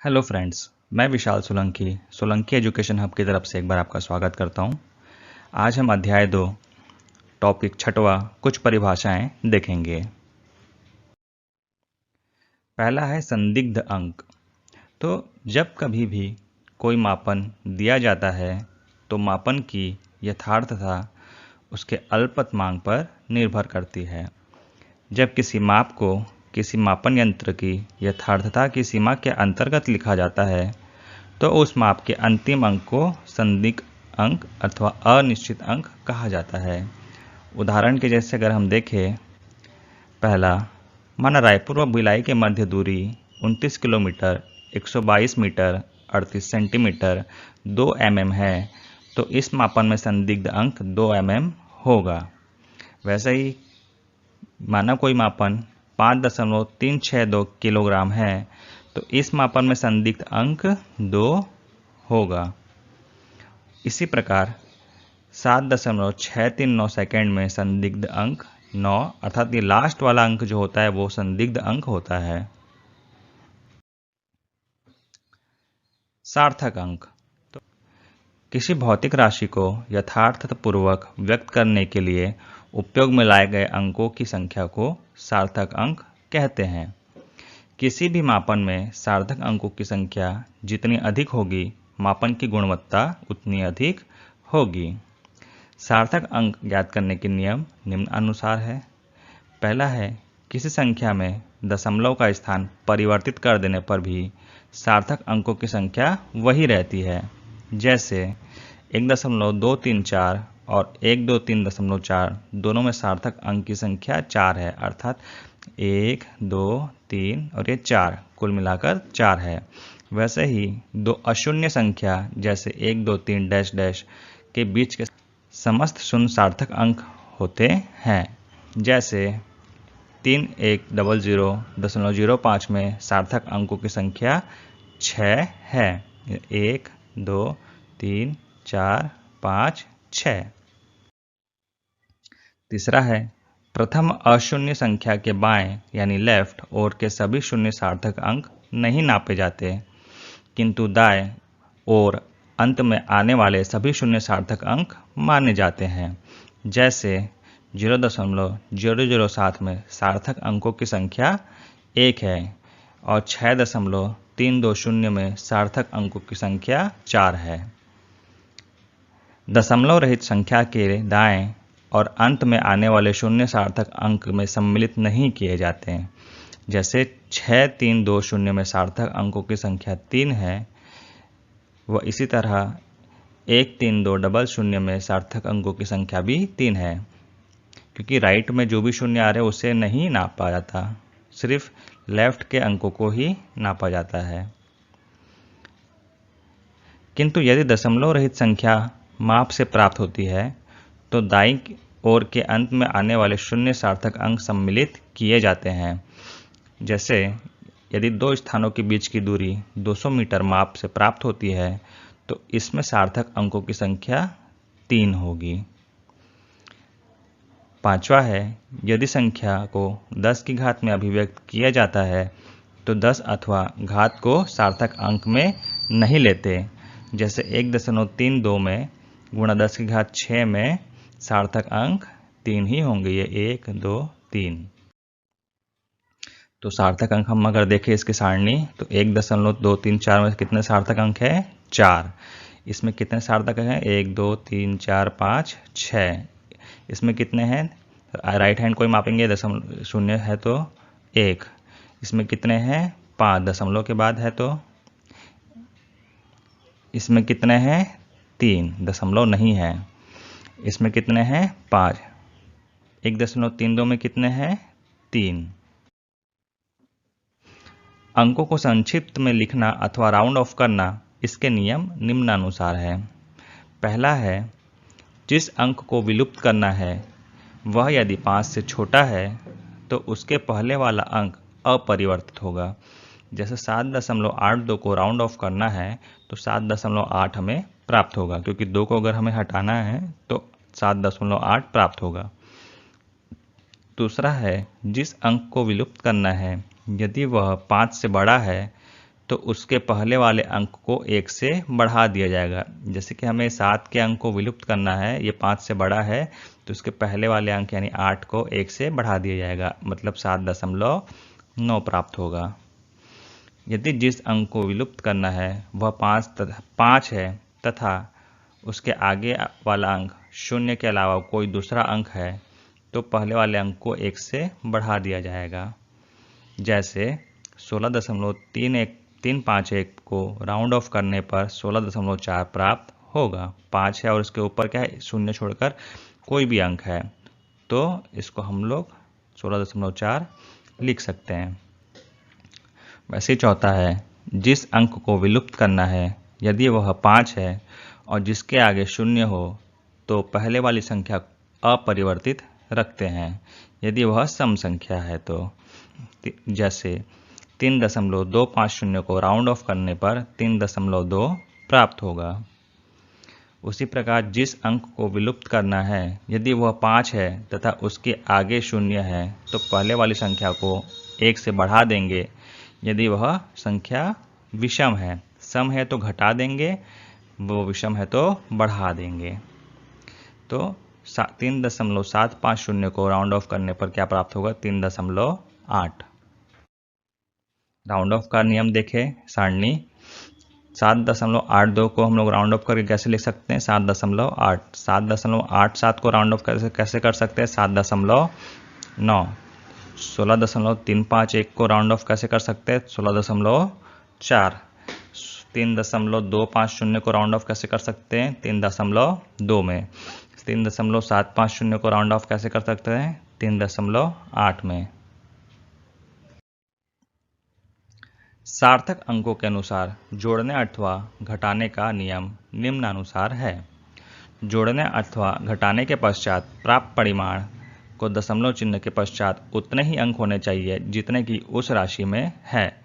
Hello friends, मैं विशाल Solanki education hub की तरफ से एक बार आपका स्वागत करता हूं। आज हम अध्याय 2 टॉपिक 6वां कुछ परिभाषाएं देखेंगे। पहला है संदिग्ध अंक। तो जब कभी भी कोई मापन दिया जाता है तो मापन की यथार्थता उसके अल्पतमांक पर निर्भर करती है। जब किसी माप को किसी मापन यंत्र की यथार्थता की सीमा के अंतर्गत लिखा जाता है तो उस माप के अंतिम अंक को संदिग्ध अंक अथवा अनिश्चित अंक कहा जाता है। उदाहरण के जैसे अगर हम देखें, पहला, माना रायपुर व भिलाई के मध्य दूरी 29 किलोमीटर 122 मीटर 38 सेंटीमीटर 2 mm है, तो इस मापन में संदिग्ध अंक 2 mm होगा। वैसे ही माना कोई मापन 5.362 किलोग्राम है, तो इस मापन में संदिग्ध अंक 2 होगा। इसी प्रकार 7.639 सेकेंड में संदिग्ध अंक 9, अर्थात ये लास्ट वाला अंक जो होता है वो संदिग्ध अंक होता है। सार्थक अंक। तो किसी भौतिक राशि को यथार्थपूर्वक व्यक्त करने के लिए उपयोग में लाए गए अंकों की संख्या को सार्थक अंक कहते हैं। किसी भी मापन में सार्थक अंकों की संख्या जितनी अधिक होगी, मापन की गुणवत्ता उतनी अधिक होगी। सार्थक अंक ज्ञात करने के नियम निम्न अनुसार है। पहला है, किसी संख्या में दशमलव का स्थान परिवर्तित कर देने पर भी सार्थक अंकों की संख्या वही रहती है। जैसे 1.234 और 123.4 दोनों में सार्थक अंक की संख्या 4 है, अर्थात 1, 2, 3 और ये 4 कुल मिलाकर 4 है। वैसे ही दो अशून्य संख्या जैसे 1, 2, 3 डैश डैश के बीच के समस्त शून्य सार्थक अंक होते हैं। जैसे 3100.05 में सार्थक अंकों की संख्या 6 है। 1, 2, 3, 4, 5, 6। तीसरा है, प्रथम अशून्य संख्या के बाएं यानी लेफ्ट ओर के सभी शून्य सार्थक अंक नहीं नापे जाते, किंतु दाएं ओर अंत में आने वाले सभी शून्य सार्थक अंक माने जाते हैं। जैसे 0.007 में सार्थक अंकों की संख्या 1 है और 6.320 में सार्थक अंकों की संख्या 4 है। दशमलव रहित संख्या के दाएं और अंत में आने वाले शून्य सार्थक अंक में सम्मिलित नहीं किए जाते हैं। जैसे 6320 में सार्थक अंकों की संख्या 3 है, व इसी तरह 13200 में सार्थक अंकों की संख्या भी 3 है, क्योंकि राइट में जो भी शून्य आ रहे हैं उसे नहीं नापा जाता, सिर्फ लेफ्ट के अंकों को ही नापा जाता है। किंतु यदि दशमलव रहित संख्या माप से प्राप्त होती है तो दाईं ओर के अंत में आने वाले शून्य सार्थक अंक सम्मिलित किए जाते हैं। जैसे यदि दो स्थानों के बीच की दूरी 200 मीटर माप से प्राप्त होती है तो इसमें सार्थक अंकों की संख्या 3 होगी। पांचवा है, यदि संख्या को 10 की घात में अभिव्यक्त किया जाता है तो 10 अथवा घात को सार्थक अंक में नहीं लेते। जैसे 1.32 में गुणा 10 की घात 6 में सार्थक अंक 3 ही होंगे, ये 1, 2, 3। तो सार्थक अंक हम अगर देखें इसकी सारणी तो 1.234 में कितने सार्थक अंक है? 4। इसमें कितने सार्थक हैं? 1, 2, 3, 4, 5, 6। इसमें कितने हैं? राइट हैंड कोई मापेंगे, दशमलव शून्य है तो 1। इसमें कितने हैं? 5। दशमलव के बाद है तो इसमें कितने हैं? 3। दशमलव नहीं है। इसमें कितने हैं? 5। 1.32 में कितने हैं? 3। अंकों को संक्षिप्त में लिखना अथवा राउंड ऑफ करना, इसके नियम निम्नानुसार है। पहला है, जिस अंक को विलुप्त करना है वह यदि 5 से छोटा है तो उसके पहले वाला अंक अपरिवर्तित होगा। जैसे 7.82 को राउंड ऑफ करना है तो 7.8 हमें प्राप्त होगा, क्योंकि 2 को अगर हमें हटाना है तो 7.8 प्राप्त होगा। दूसरा है, जिस अंक को विलुप्त करना है यदि वह 5 से बड़ा है तो उसके पहले वाले अंक को 1 से बढ़ा दिया जाएगा। जैसे कि हमें 7 के अंक को विलुप्त करना है, ये 5 से बड़ा है, तो उसके पहले वाले अंक यानी 8 को 1 से बढ़ा दिया जाएगा, मतलब 7.9 प्राप्त होगा। यदि जिस अंक को विलुप्त करना है वह 5 है तथा उसके आगे वाला अंक 0 के अलावा कोई दूसरा अंक है, तो पहले वाले अंक को 1 से बढ़ा दिया जाएगा। जैसे 16.351 को राउंड ऑफ करने पर 16.4 प्राप्त होगा। 5 है और उसके ऊपर क्या है, 0 छोड़कर कोई भी अंक है, तो इसको हम लोग 16.4 लिख सकते हैं। वैसे ही चौथा है, जिस अंक को विलुप्त करना है यदि वह 5 है और जिसके आगे 0 हो तो पहले वाली संख्या अपरिवर्तित रखते हैं यदि वह सम संख्या है तो। जैसे 3.250 को राउंड ऑफ करने पर 3.2 प्राप्त होगा। उसी प्रकार जिस अंक को विलुप्त करना है यदि वह 5 है तथा उसके आगे 0 है तो पहले वाली संख्या को 1 से बढ़ा देंगे यदि वह संख्या विषम है। सम है तो घटा देंगे, वो विषम है तो बढ़ा देंगे। तो 3.750 को राउंड ऑफ करने पर क्या प्राप्त होगा, 3.8। राउंड ऑफ का नियम देखें, सारणी 7.82 को हम लोग राउंड ऑफ करके कैसे लिख सकते हैं, 7.8। 7.87 को राउंड ऑफ कैसे कर सकते हैं, 7.9। 16.351 को राउंड ऑफ कैसे कर सकते हैं, 16.4। 3.250 को राउंड ऑफ कैसे कर सकते हैं, 3.2 में। 3.750 को राउंड ऑफ कैसे कर सकते हैं, 3.8 में। सार्थक अंकों के अनुसार जोड़ने अथवा घटाने का नियम निम्नानुसार है। जोड़ने अथवा घटाने के पश्चात प्राप्त परिमाण को दशमलव चिन्ह के पश्चात उतने ही अंक होने चाहिए जितने की उस राशि में है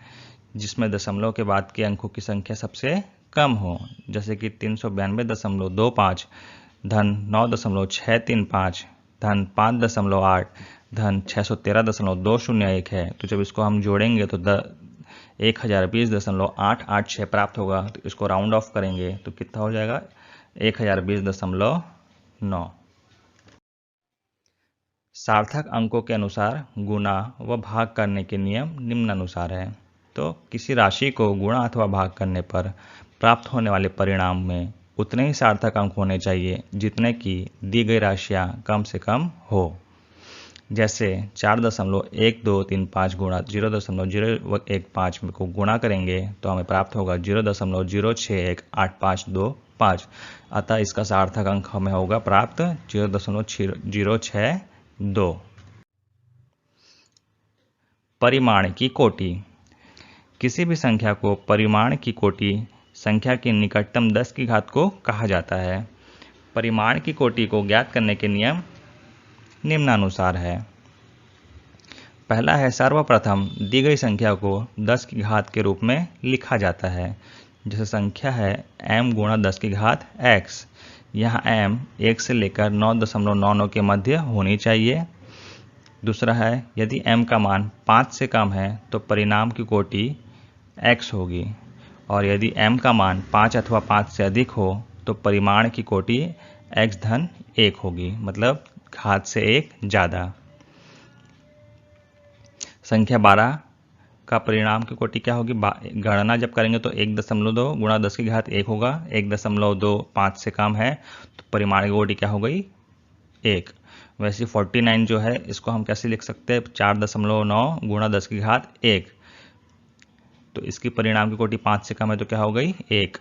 जिसमें दशमलव के बाद के अंकों की संख्या सबसे कम हो। जैसे कि 392.25 धन 9.635 धन 5.8 धन 613.201 है। तो जब इसको हम जोड़ेंगे तो 1020.886 प्राप्त होगा। तो इसको राउंड ऑफ करेंगे तो कितना हो जाएगा, 1020.9। सार्थक अंकों के अनुसार गुणा व भाग करने के नियम निम्नानुसार है। तो किसी राशि को गुणा अथवा भाग करने पर प्राप्त होने वाले परिणाम में उतने ही सार्थक अंक होने चाहिए जितने की दी गई राशियां कम से कम हो। जैसे 4.1235 गुणा 0.015 को गुणा करेंगे तो हमें प्राप्त होगा 0.0618525। अतः इसका सार्थक अंक हमें होगा प्राप्त 0.062। परिमाण की कोटि। किसी भी संख्या को परिमाण की कोटि संख्या की निकटतम 10 की घात को कहा जाता है। परिमाण की कोटि को ज्ञात करने के नियम निम्नानुसार है। पहला है, सर्वप्रथम दी गई संख्या को 10 की घात के रूप में लिखा जाता है। जैसे संख्या है m गुणा 10 की घात x। यहाँ m 1 से लेकर 9.99 के मध्य होनी चाहिए। दूसरा है, यदि m का मान 5 से कम है तो परिणाम की कोटि x होगी, और यदि m का मान 5 अथवा 5 से अधिक हो तो परिमाण की कोटि x धन 1 होगी, मतलब घात से 1 ज़्यादा। संख्या 12 का परिणाम की कोटि क्या होगी, गणना जब करेंगे तो 1.2 गुणा 10 की घात 1 होगा। 1.2 5 से कम है तो परिमाण की कोटि क्या हो गई, 1। वैसे 49 जो है इसको हम कैसे लिख सकते हैं, 4.9 गुणा 10 की घात 1। तो इसकी परिणाम की कोटि 5 से कम है तो क्या हो गई, 1।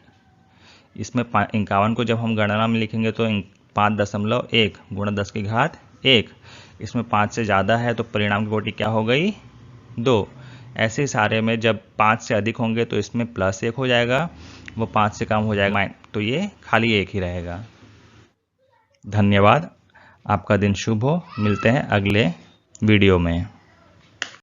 इसमें 51 को जब हम गणना में लिखेंगे तो 5.1 गुणा 10 की घात 1। इसमें 5 से ज़्यादा है तो परिणाम की कोटि क्या हो गई, 2। ऐसे सारे में जब 5 से अधिक होंगे तो इसमें +1 हो जाएगा, वो 5 से कम हो जाएगा तो ये खाली 1 ही रहेगा। धन्यवाद, आपका दिन शुभ हो। मिलते हैं अगले वीडियो में।